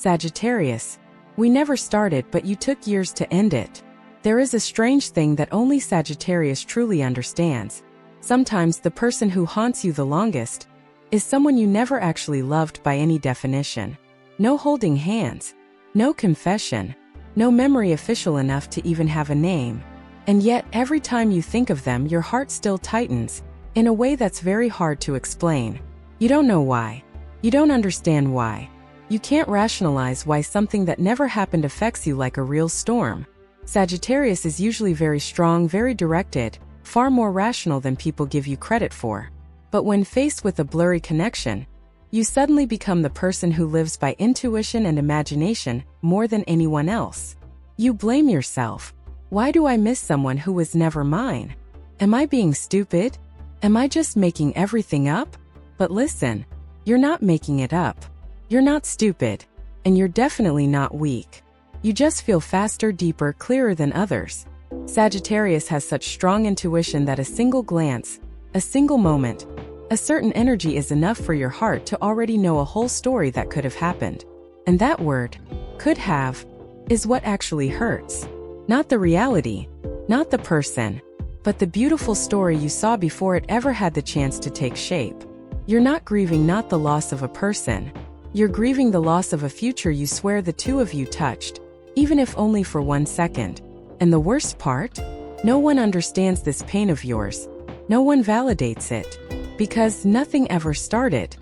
Sagittarius, we never started, but you took years to end it. There is a strange thing that only Sagittarius truly understands. Sometimes the person who haunts you the longest is someone you never actually loved by any definition. No holding hands, no confession, no memory official enough to even have a name. And yet, every time you think of them, your heart still tightens, in a way that's very hard to explain. You don't know why. You don't understand why. You can't rationalize why something that never happened affects you like a real storm. Sagittarius is usually very strong, very directed, far more rational than people give you credit for. But when faced with a blurry connection, you suddenly become the person who lives by intuition and imagination more than anyone else. You blame yourself. Why do I miss someone who was never mine? Am I being stupid? Am I just making everything up? But listen, you're not making it up. You're not stupid, and you're definitely not weak. You just feel faster, deeper, clearer than others. Sagittarius has such strong intuition that a single glance, a single moment, a certain energy is enough for your heart to already know a whole story that could have happened. And that word, could have, is what actually hurts. Not the reality, not the person, but the beautiful story you saw before it ever had the chance to take shape. You're not grieving not the loss of a person. You're grieving the loss of a future you swear the two of you touched, even if only for 1 second. And the worst part? No one understands this pain of yours. No one validates it. Because nothing ever started.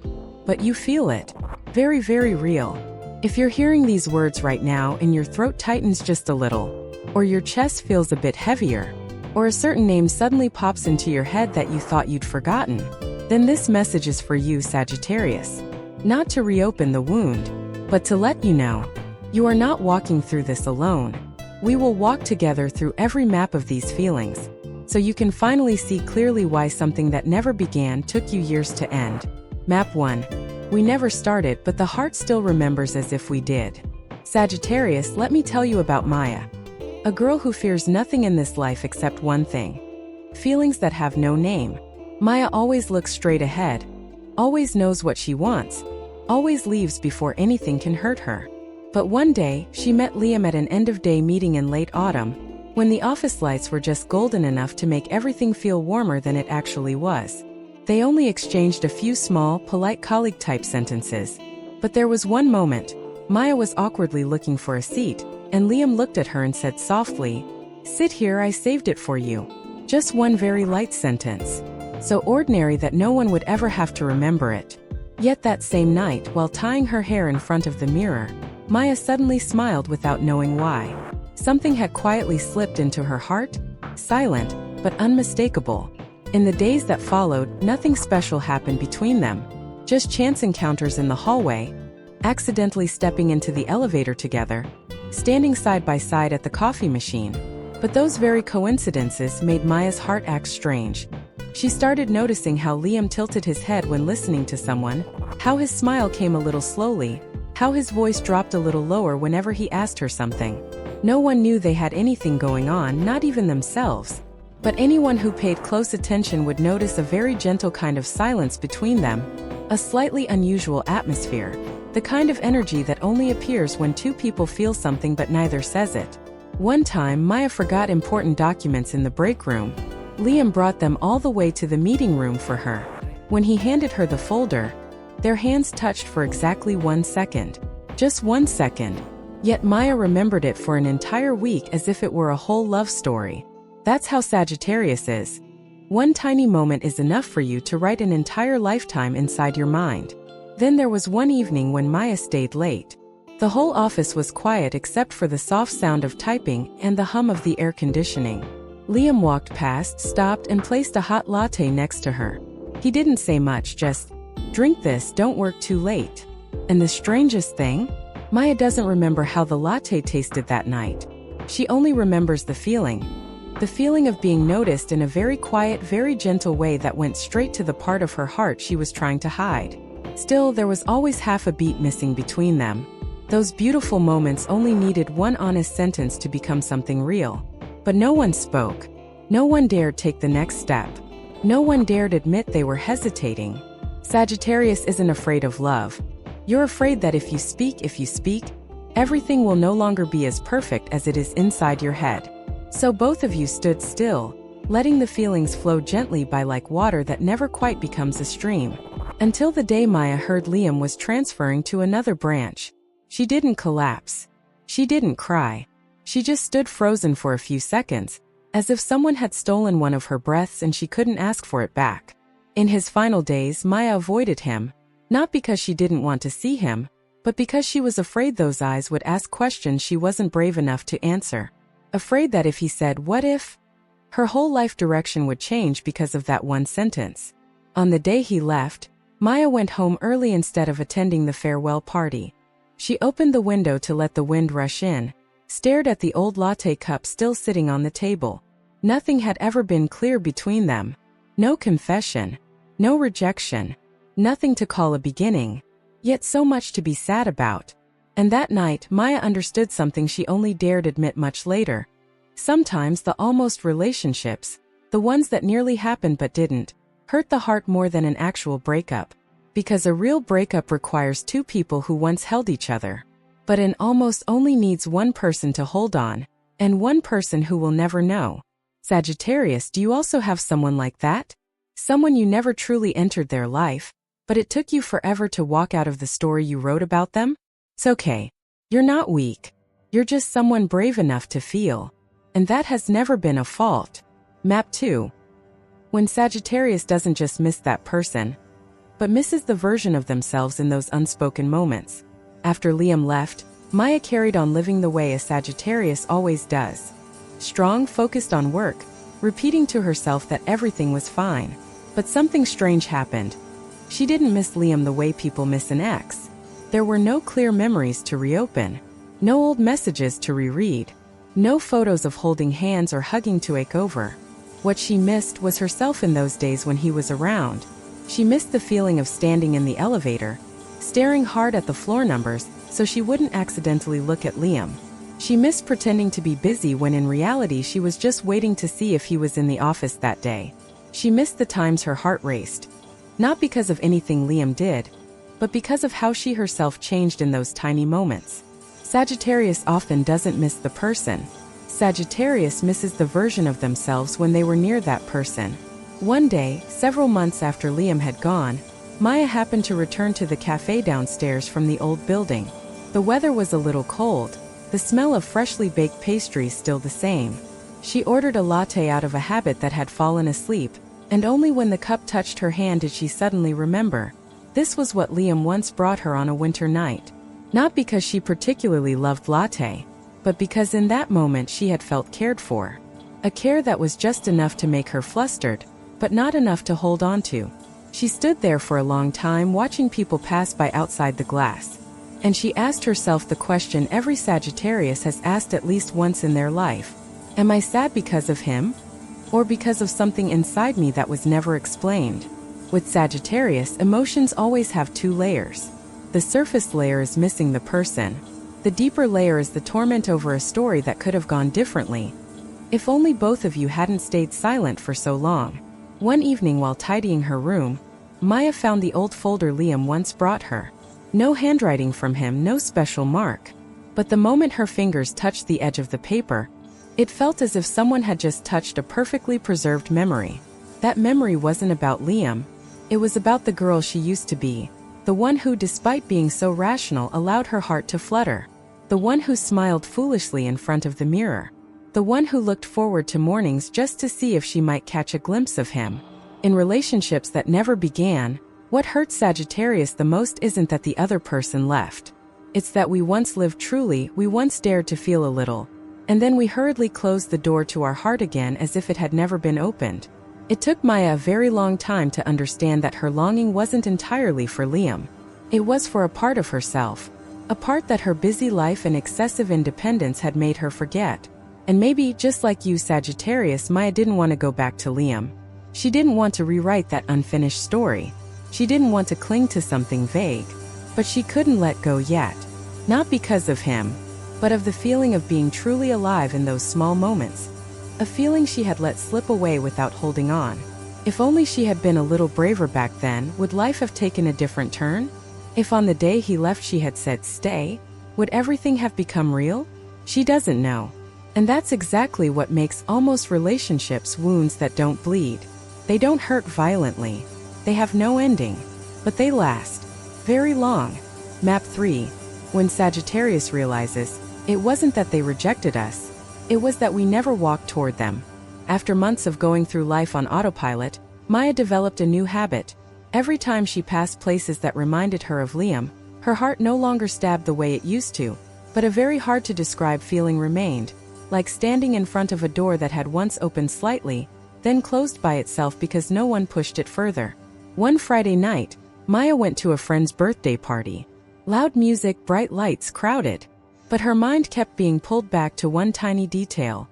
But you feel it. Very, very real. If you're hearing these words right now and your throat tightens just a little, or your chest feels a bit heavier, or a certain name suddenly pops into your head that you thought you'd forgotten, then this message is for you, Sagittarius. Not to reopen the wound, but to let you know, you are not walking through this alone. We will walk together through every map of these feelings, so you can finally see clearly why something that never began took you years to end. Map 1. We never started, but the heart still remembers as if we did. Sagittarius, let me tell you about Maya. A girl who fears nothing in this life except one thing. Feelings that have no name. Maya always looks straight ahead, always knows what she wants, always leaves before anything can hurt her. But one day, she met Liam at an end-of-day meeting in late autumn, when the office lights were just golden enough to make everything feel warmer than it actually was. They only exchanged a few small, polite colleague-type sentences. But there was one moment. Maya was awkwardly looking for a seat, and Liam looked at her and said softly, "Sit here, I saved it for you." Just one very light sentence. So ordinary that no one would ever have to remember it. Yet that same night, while tying her hair in front of the mirror, Maya suddenly smiled without knowing why. Something had quietly slipped into her heart, silent, but unmistakable. In the days that followed, nothing special happened between them. Just chance encounters in the hallway, accidentally stepping into the elevator together, standing side by side at the coffee machine. But those very coincidences made Maya's heart act strange. She started noticing how Liam tilted his head when listening to someone, how his smile came a little slowly, how his voice dropped a little lower whenever he asked her something. No one knew they had anything going on, not even themselves. But anyone who paid close attention would notice a very gentle kind of silence between them, a slightly unusual atmosphere, the kind of energy that only appears when two people feel something but neither says it. One time, Maya forgot important documents in the break room. Liam brought them all the way to the meeting room for her. When he handed her the folder, their hands touched for exactly 1 second. Just 1 second. Yet Maya remembered it for an entire week as if it were a whole love story. That's how Sagittarius is. One tiny moment is enough for you to write an entire lifetime inside your mind. Then there was one evening when Maya stayed late. The whole office was quiet except for the soft sound of typing and the hum of the air conditioning. Liam walked past, stopped, and placed a hot latte next to her. He didn't say much, just, "Drink this, don't work too late." And the strangest thing? Maya doesn't remember how the latte tasted that night. She only remembers the feeling. The feeling of being noticed in a very quiet, very gentle way that went straight to the part of her heart she was trying to hide. Still, there was always half a beat missing between them. Those beautiful moments only needed one honest sentence to become something real. But no one spoke. No one dared take the next step. No one dared admit they were hesitating. Sagittarius isn't afraid of love. You're afraid that if you speak, everything will no longer be as perfect as it is inside your head. So both of you stood still, letting the feelings flow gently by like water that never quite becomes a stream. Until the day Maya heard Liam was transferring to another branch. She didn't collapse. She didn't cry. She just stood frozen for a few seconds, as if someone had stolen one of her breaths and she couldn't ask for it back. In his final days, Maya avoided him, not because she didn't want to see him, but because she was afraid those eyes would ask questions she wasn't brave enough to answer. Afraid that if he said, "What if?" her whole life direction would change because of that one sentence. On the day he left, Maya went home early instead of attending the farewell party. She opened the window to let the wind rush in, stared at the old latte cup still sitting on the table. Nothing had ever been clear between them. No confession, no rejection, nothing to call a beginning, yet so much to be sad about. And that night, Maya understood something she only dared admit much later. Sometimes the almost relationships, the ones that nearly happened but didn't, hurt the heart more than an actual breakup. Because a real breakup requires two people who once held each other. But it almost only needs one person to hold on, and one person who will never know. Sagittarius, do you also have someone like that? Someone you never truly entered their life, but it took you forever to walk out of the story you wrote about them? It's okay. You're not weak. You're just someone brave enough to feel. And that has never been a fault. Map 2. When Sagittarius doesn't just miss that person, but misses the version of themselves in those unspoken moments. After Liam left, Maya carried on living the way a Sagittarius always does. Strong, focused on work, repeating to herself that everything was fine. But something strange happened. She didn't miss Liam the way people miss an ex. There were no clear memories to reopen, no old messages to reread, no photos of holding hands or hugging to ache over. What she missed was herself in those days when he was around. She missed the feeling of standing in the elevator, staring hard at the floor numbers so she wouldn't accidentally look at Liam. She missed pretending to be busy when in reality she was just waiting to see if he was in the office that day. She missed the times her heart raced. Not because of anything Liam did, but because of how she herself changed in those tiny moments. Sagittarius often doesn't miss the person. Sagittarius misses the version of themselves when they were near that person. One day, several months after Liam had gone, Maya happened to return to the cafe downstairs from the old building. The weather was a little cold, the smell of freshly baked pastries still the same. She ordered a latte out of a habit that had fallen asleep, and only when the cup touched her hand did she suddenly remember. This was what Liam once brought her on a winter night. Not because she particularly loved latte, but because in that moment she had felt cared for. A care that was just enough to make her flustered, but not enough to hold on to. She stood there for a long time watching people pass by outside the glass. And she asked herself the question every Sagittarius has asked at least once in their life. Am I sad because of him? Or because of something inside me that was never explained? With Sagittarius, emotions always have two layers. The surface layer is missing the person. The deeper layer is the torment over a story that could have gone differently. If only both of you hadn't stayed silent for so long. One evening while tidying her room, Maya found the old folder Liam once brought her. No handwriting from him, no special mark. But the moment her fingers touched the edge of the paper, it felt as if someone had just touched a perfectly preserved memory. That memory wasn't about Liam. It was about the girl she used to be. The one who, despite being so rational, allowed her heart to flutter. The one who smiled foolishly in front of the mirror. The one who looked forward to mornings just to see if she might catch a glimpse of him. In relationships that never began, what hurts Sagittarius the most isn't that the other person left. It's that we once lived truly, we once dared to feel a little, and then we hurriedly closed the door to our heart again as if it had never been opened. It took Maya a very long time to understand that her longing wasn't entirely for Liam. It was for a part of herself, a part that her busy life and excessive independence had made her forget. And maybe, just like you Sagittarius, Maya didn't want to go back to Liam. She didn't want to rewrite that unfinished story. She didn't want to cling to something vague. But she couldn't let go yet. Not because of him, but of the feeling of being truly alive in those small moments. A feeling she had let slip away without holding on. If only she had been a little braver back then, would life have taken a different turn? If on the day he left she had said stay, would everything have become real? She doesn't know. And that's exactly what makes almost relationships wounds that don't bleed. They don't hurt violently. They have no ending. But they last. Very long. Map 3. When Sagittarius realizes, it wasn't that they rejected us. It was that we never walked toward them. After months of going through life on autopilot, Maya developed a new habit. Every time she passed places that reminded her of Liam, her heart no longer stabbed the way it used to, but a very hard-to-describe feeling remained, like standing in front of a door that had once opened slightly, then closed by itself because no one pushed it further. One Friday night, Maya went to a friend's birthday party. Loud music, bright lights, crowded. But her mind kept being pulled back to one tiny detail.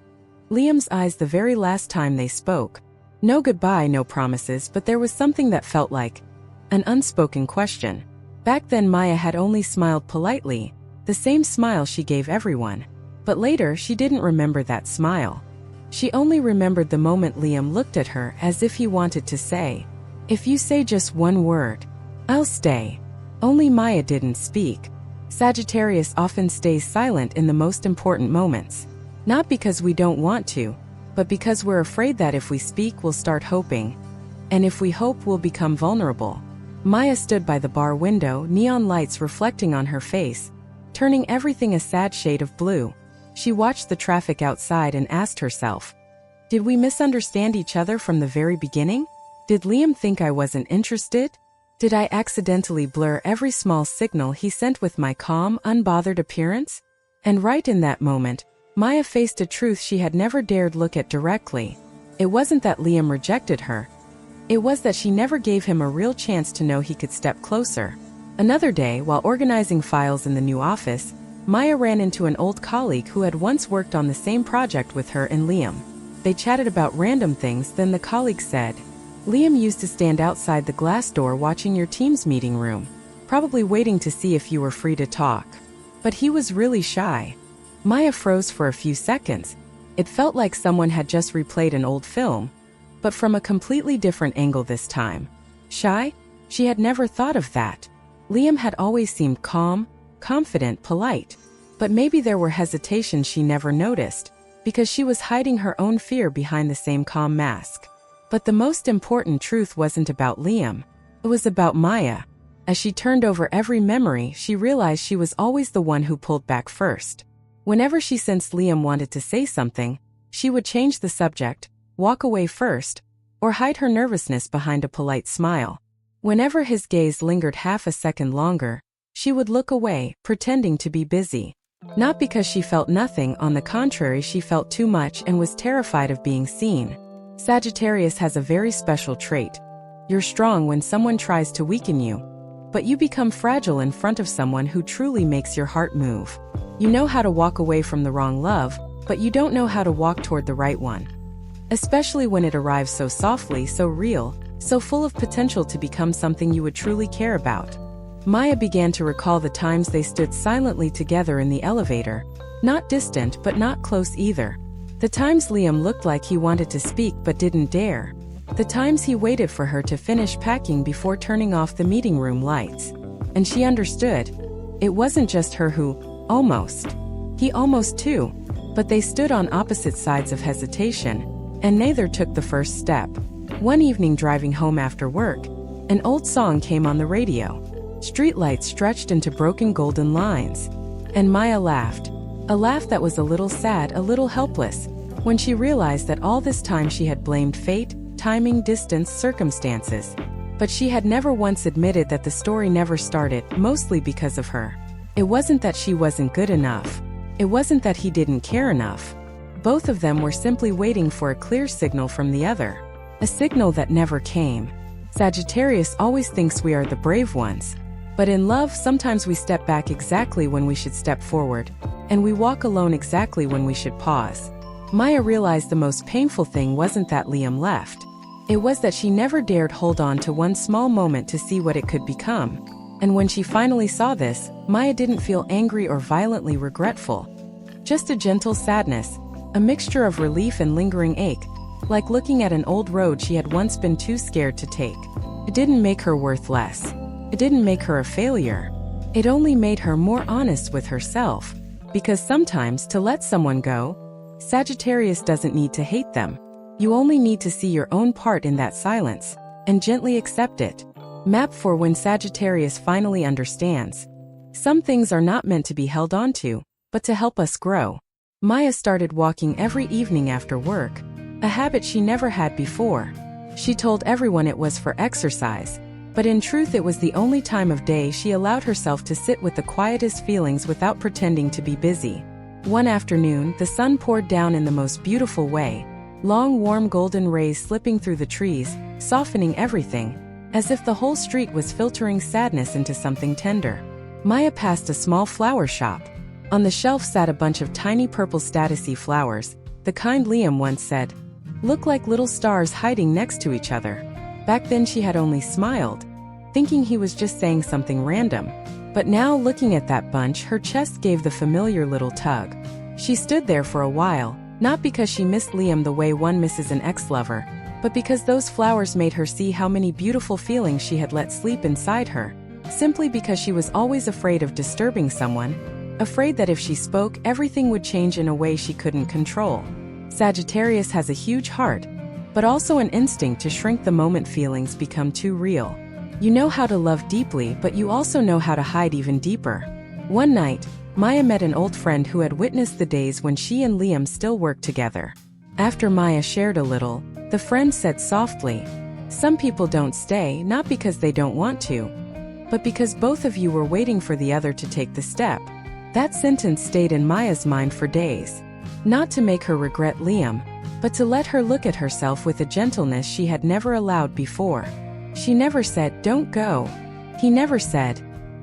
Liam's eyes the very last time they spoke. No goodbye, no promises, but there was something that felt like an unspoken question. Back then Maya had only smiled politely, the same smile she gave everyone. But later she didn't remember that smile. She only remembered the moment Liam looked at her as if he wanted to say, "If you say just one word, I'll stay." Only Maya didn't speak. Sagittarius often stays silent in the most important moments. Not because we don't want to, but because we're afraid that if we speak we'll start hoping. And if we hope we'll become vulnerable. Maya stood by the bar window, neon lights reflecting on her face, turning everything a sad shade of blue. She watched the traffic outside and asked herself, did we misunderstand each other from the very beginning? Did Liam think I wasn't interested? Did I accidentally blur every small signal he sent with my calm, unbothered appearance? And right in that moment, Maya faced a truth she had never dared look at directly. It wasn't that Liam rejected her. It was that she never gave him a real chance to know he could step closer. Another day, while organizing files in the new office, Maya ran into an old colleague who had once worked on the same project with her and Liam. They chatted about random things, then the colleague said, "Liam used to stand outside the glass door watching your team's meeting room, probably waiting to see if you were free to talk. But he was really shy." Maya froze for a few seconds. It felt like someone had just replayed an old film, but from a completely different angle this time. Shy? She had never thought of that. Liam had always seemed calm, confident, polite. But maybe there were hesitations she never noticed, because she was hiding her own fear behind the same calm mask. But the most important truth wasn't about Liam. It was about Maya. As she turned over every memory, she realized she was always the one who pulled back first. Whenever she sensed Liam wanted to say something, she would change the subject, walk away first, or hide her nervousness behind a polite smile. Whenever his gaze lingered half a second longer, she would look away, pretending to be busy. Not because she felt nothing, on the contrary, she felt too much and was terrified of being seen. Sagittarius has a very special trait. You're strong when someone tries to weaken you, but you become fragile in front of someone who truly makes your heart move. You know how to walk away from the wrong love, but you don't know how to walk toward the right one. Especially when it arrives so softly, so real, so full of potential to become something you would truly care about. Maya began to recall the times they stood silently together in the elevator, not distant but not close either. The times Liam looked like he wanted to speak but didn't dare. The times he waited for her to finish packing before turning off the meeting room lights. And she understood. It wasn't just her who, almost. He almost too. But they stood on opposite sides of hesitation, and neither took the first step. One evening driving home after work, an old song came on the radio. Streetlights stretched into broken golden lines. And Maya laughed. A laugh that was a little sad, a little helpless, when she realized that all this time she had blamed fate, timing, distance, circumstances. But she had never once admitted that the story never started, mostly because of her. It wasn't that she wasn't good enough. It wasn't that he didn't care enough. Both of them were simply waiting for a clear signal from the other. A signal that never came. Sagittarius always thinks we are the brave ones. But in love, sometimes we step back exactly when we should step forward, and we walk alone exactly when we should pause. Maya realized the most painful thing wasn't that Liam left. It was that she never dared hold on to one small moment to see what it could become. And when she finally saw this, Maya didn't feel angry or violently regretful. Just a gentle sadness, a mixture of relief and lingering ache, like looking at an old road she had once been too scared to take. It didn't make her worth less. It didn't make her a failure. It only made her more honest with herself. Because sometimes to let someone go, Sagittarius doesn't need to hate them. You only need to see your own part in that silence and gently accept it. Map for when Sagittarius finally understands. Some things are not meant to be held onto, but to help us grow. Maya started walking every evening after work, a habit she never had before. She told everyone it was for exercise, but in truth it was the only time of day she allowed herself to sit with the quietest feelings without pretending to be busy. One afternoon, the sun poured down in the most beautiful way, long warm golden rays slipping through the trees, softening everything, as if the whole street was filtering sadness into something tender. Maya passed a small flower shop. On the shelf sat a bunch of tiny purple statusy flowers, the kind Liam once said, "Look like little stars hiding next to each other." Back then she had only smiled, thinking he was just saying something random. But now, looking at that bunch, her chest gave the familiar little tug. She stood there for a while, not because she missed Liam the way one misses an ex-lover, but because those flowers made her see how many beautiful feelings she had let sleep inside her, simply because she was always afraid of disturbing someone, afraid that if she spoke, everything would change in a way she couldn't control. Sagittarius has a huge heart, but also an instinct to shrink the moment feelings become too real. You know how to love deeply, but you also know how to hide even deeper. One night, Maya met an old friend who had witnessed the days when she and Liam still worked together. After Maya shared a little, the friend said softly, "Some people don't stay, not because they don't want to, but because both of you were waiting for the other to take the step." That sentence stayed in Maya's mind for days. Not to make her regret Liam, but to let her look at herself with a gentleness she had never allowed before. She never said, "Don't go." He never said,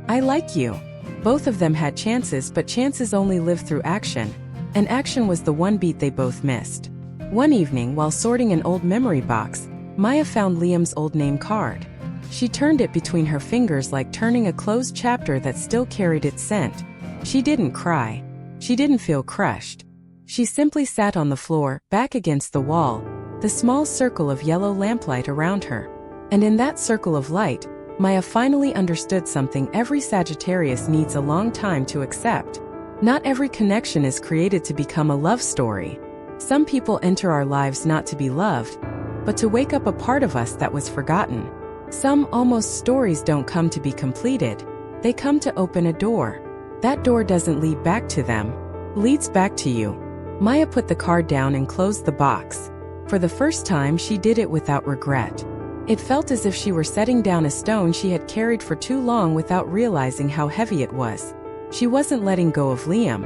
"I like you." Both of them had chances, but chances only live through action, and action was the one beat they both missed. One evening, while sorting an old memory box, Maya found Liam's old name card. She turned it between her fingers like turning a closed chapter that still carried its scent. She didn't cry. She didn't feel crushed. She simply sat on the floor, back against the wall, the small circle of yellow lamplight around her. And in that circle of light, Maya finally understood something every Sagittarius needs a long time to accept. Not every connection is created to become a love story. Some people enter our lives not to be loved, but to wake up a part of us that was forgotten. Some almost stories don't come to be completed. They come to open a door. That door doesn't lead back to them, leads back to you. Maya put the card down and closed the box. For the first time, she did it without regret. It felt as if she were setting down a stone she had carried for too long without realizing how heavy it was. She wasn't letting go of Liam.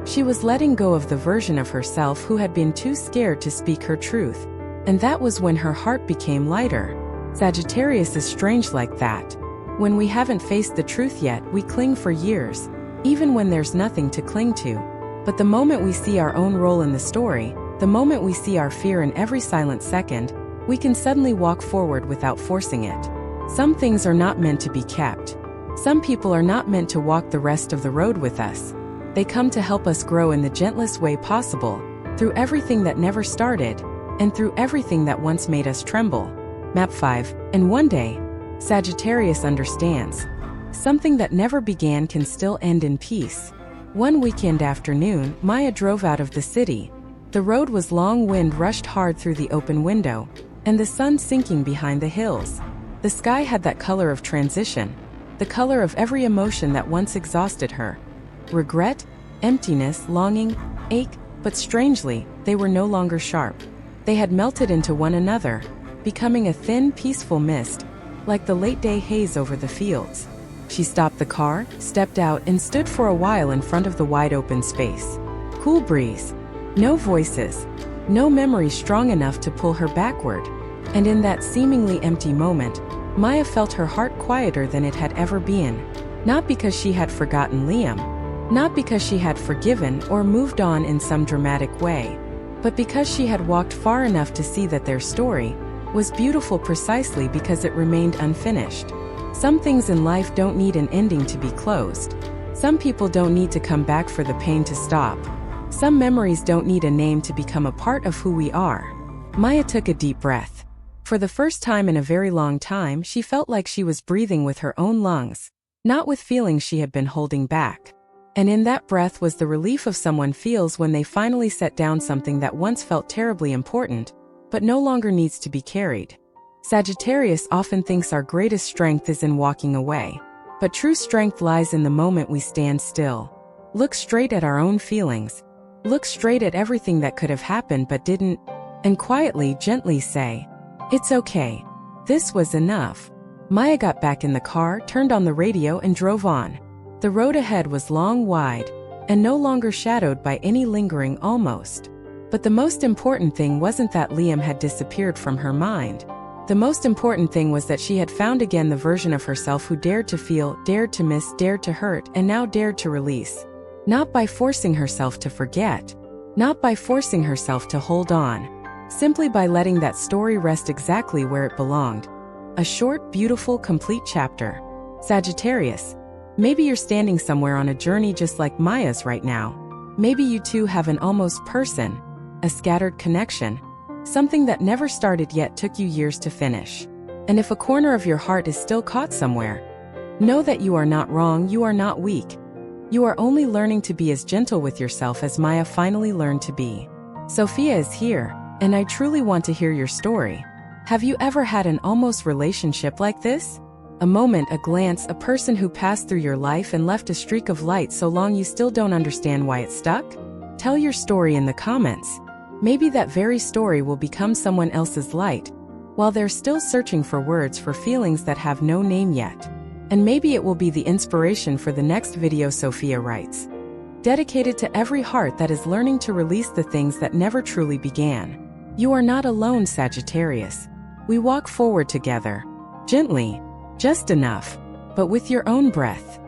She was letting go of the version of herself who had been too scared to speak her truth. And that was when her heart became lighter. Sagittarius is strange like that. When we haven't faced the truth yet, we cling for years, even when there's nothing to cling to. But the moment we see our own role in the story, the moment we see our fear in every silent second, we can suddenly walk forward without forcing it. Some things are not meant to be kept. Some people are not meant to walk the rest of the road with us. They come to help us grow in the gentlest way possible, through everything that never started, and through everything that once made us tremble. Map 5. And one day, Sagittarius understands. Something that never began can still end in peace. One weekend afternoon, Maya drove out of the city. The road was long, wind rushed hard through the open window, and the sun sinking behind the hills. The sky had that color of transition, the color of every emotion that once exhausted her. Regret, emptiness, longing, ache, but strangely, they were no longer sharp. They had melted into one another, becoming a thin, peaceful mist, like the late-day haze over the fields. She stopped the car, stepped out, and stood for a while in front of the wide-open space. Cool breeze. No voices. No memory strong enough to pull her backward. And in that seemingly empty moment, Maya felt her heart quieter than it had ever been. Not because she had forgotten Liam. Not because she had forgiven or moved on in some dramatic way. But because she had walked far enough to see that their story was beautiful precisely because it remained unfinished. Some things in life don't need an ending to be closed. Some people don't need to come back for the pain to stop. Some memories don't need a name to become a part of who we are. Maya took a deep breath. For the first time in a very long time, she felt like she was breathing with her own lungs, not with feelings she had been holding back. And in that breath was the relief of someone feels when they finally set down something that once felt terribly important, but no longer needs to be carried. Sagittarius often thinks our greatest strength is in walking away. But true strength lies in the moment we stand still. Look straight at our own feelings. Look straight at everything that could have happened but didn't, and quietly, gently say, "It's okay. This was enough." Maya got back in the car, turned on the radio, and drove on. The road ahead was long, wide, and no longer shadowed by any lingering almost. But the most important thing wasn't that Liam had disappeared from her mind. The most important thing was that she had found again the version of herself who dared to feel, dared to miss, dared to hurt, and now dared to release. Not by forcing herself to forget. Not by forcing herself to hold on. Simply by letting that story rest exactly where it belonged. A short, beautiful, complete chapter. Sagittarius, maybe you're standing somewhere on a journey just like Maya's right now. Maybe you too have an almost person, a scattered connection. Something that never started yet took you years to finish. And if a corner of your heart is still caught somewhere, know that you are not wrong, you are not weak. You are only learning to be as gentle with yourself as Maya finally learned to be. Sophia is here, and I truly want to hear your story. Have you ever had an almost relationship like this? A moment, a glance, a person who passed through your life and left a streak of light so long you still don't understand why it stuck? Tell your story in the comments. Maybe that very story will become someone else's light, while they're still searching for words for feelings that have no name yet. And maybe it will be the inspiration for the next video. Sophia writes, dedicated to every heart that is learning to release the things that never truly began. You are not alone, Sagittarius. We walk forward together. Gently. Just enough. But with your own breath.